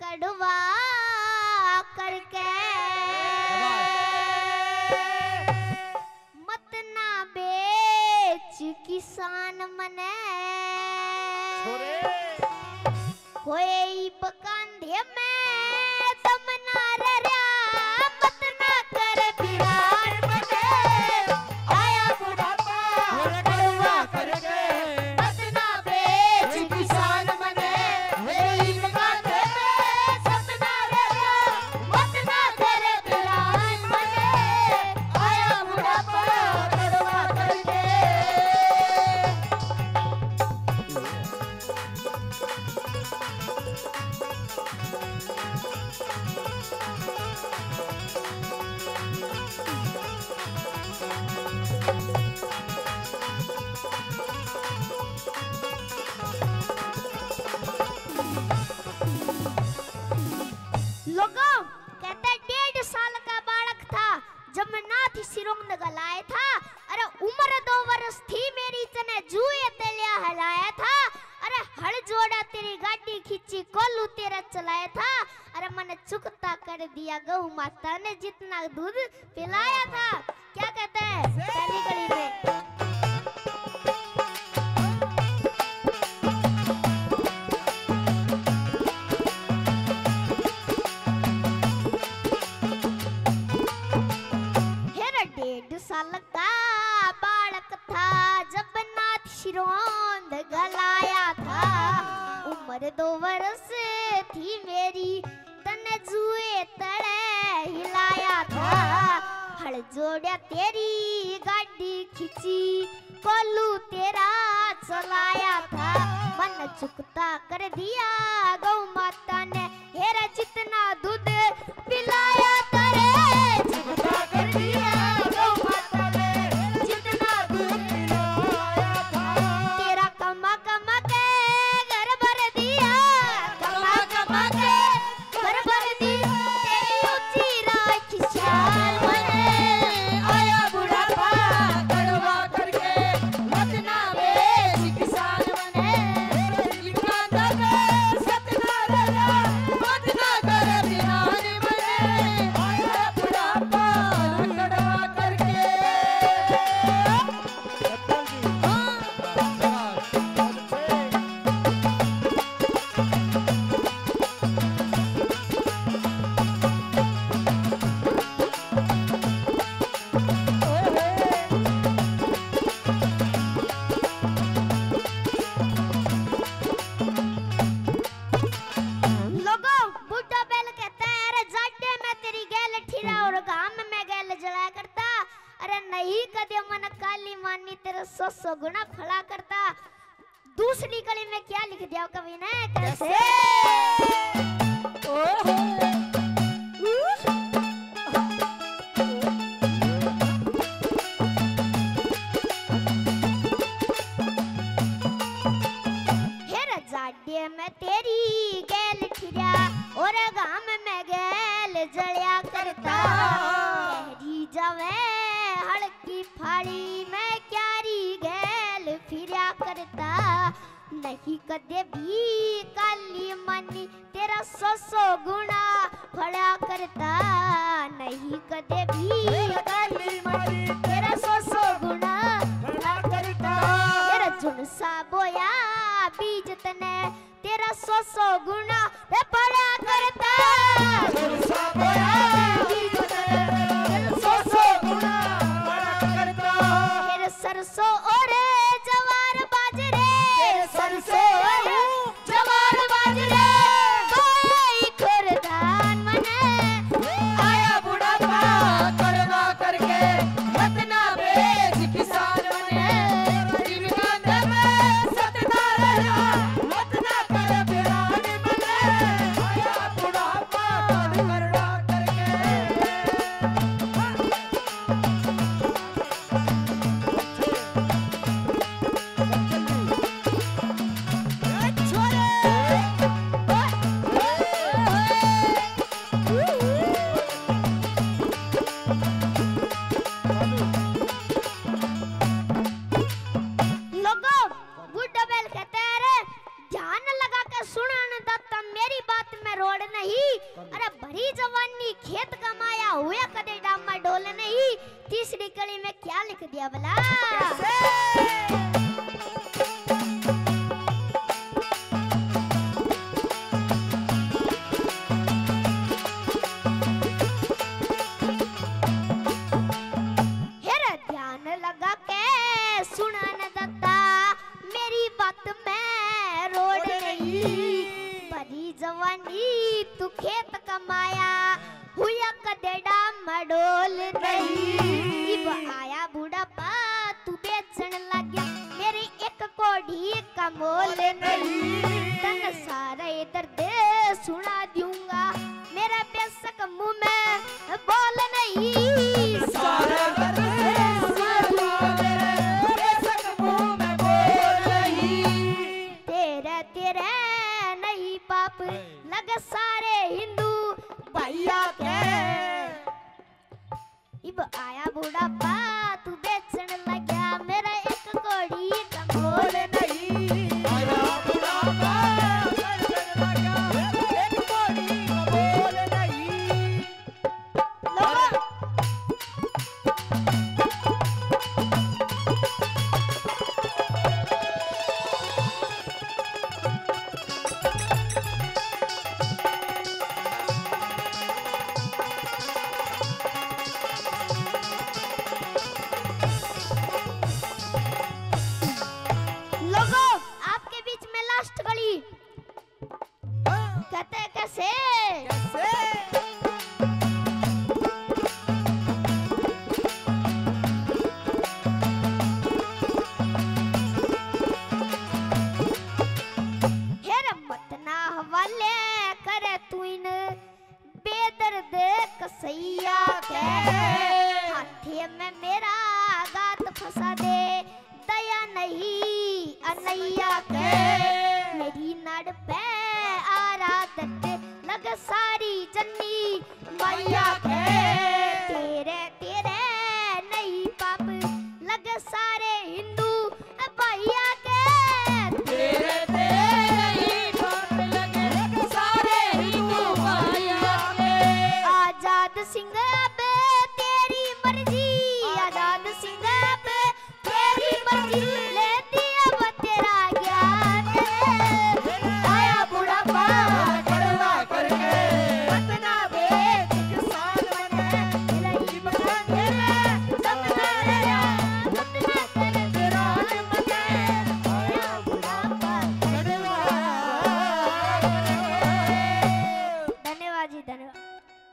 कड़वा करके मत ना बेच किसान मने कोई बकांधे में तुम ना रया मत ना कर बिहार मने आया बुढ़ापा कड़वा करके मत ना बेच किसान मने कोई बकांधे में तुम ना रया मत ना कर बिहार मने आया बुढ़ापा कड़वा करके। लोगों कहते 1.5 साल का बालक था जब मैं नाथ सिरोंग गलाया था। अरे उम्र 2 वर्ष थी मेरी तने जुए तेलिया हलाया था। अरे हल जोड़ा तेरी गाड़ी खींची कोलू तेरा चलाया था। अरे मैंने चुकता कर दिया गौ माता ने जितना दूध पिलाया था। क्या कहते हैं पहली कड़ी में साल का बालक था जब नाथ सिरोंद गलाया था। उम्र 2 वर्ष थी मेरी तन जुए तड़े हिलाया था। हल जोड़ा तेरी गाड़ी खींची कोलू तेरा चलाया था। मन चुकता कर दिया गौ माता ने हेरा जितना दूध पिलाया तारे चुकता कर दिया सौ गुना फला करता। दूसरी कड़ी में क्या लिख दिया कवि ने कैसे हेर जाडे में तेरी गैल ठिरा और गाम में गैल जलिया करता। कहरी जावे हड़की फाड़ी में फिरा करता। नहीं कदे भी काली मनी तेरा 100 गुना फड़ा करता। नहीं कदे भी काली मनी तेरा 100 गुना फड़ा करता। तेरा झुनसा बोया बीज तने तेरा 100 गुना फड़ा करता। झुनसा बोया बीज तने तेरा 100 गुना फड़ा करता। तेरे सरसों और भरी जवानी खेत कमाया हुआ कदे डामा डोल नहीं। तीसरी कड़ी में क्या लिख दिया भला? जवानी तू खेत कमाया हुआ कदेड़ा मडोल नहीं। इब आया बुढ़ापा तू बेचन लग गया मेरी एक कोढ़ी का मोल नहीं। तन सारा दर्द सुना दूंगा मेरा बेशक मुंह में बोल नहीं। सारा दर्द सुना दूंगा मेरा बेशक मुंह में बोल नहीं। तेरे तेरे पाप लग सारे हिंदू भैया के। इब आया बुढ़ापा तू बेचन लगा मेरा एक कोड़ी का मोल नहीं। आया बुढ़ापा बेचन लगा एक कोड़ी का मोल नहीं। कहते कैसे मतना हवाले करे तू इन बेदर्द कसैया के। हाथे में मेरा गात फंसा दे दया नहीं अनैया के। मेरी नड़ पे आराधत लग सारी जन्नी मैया के। तेरे तेरे नहीं पाप लग सारे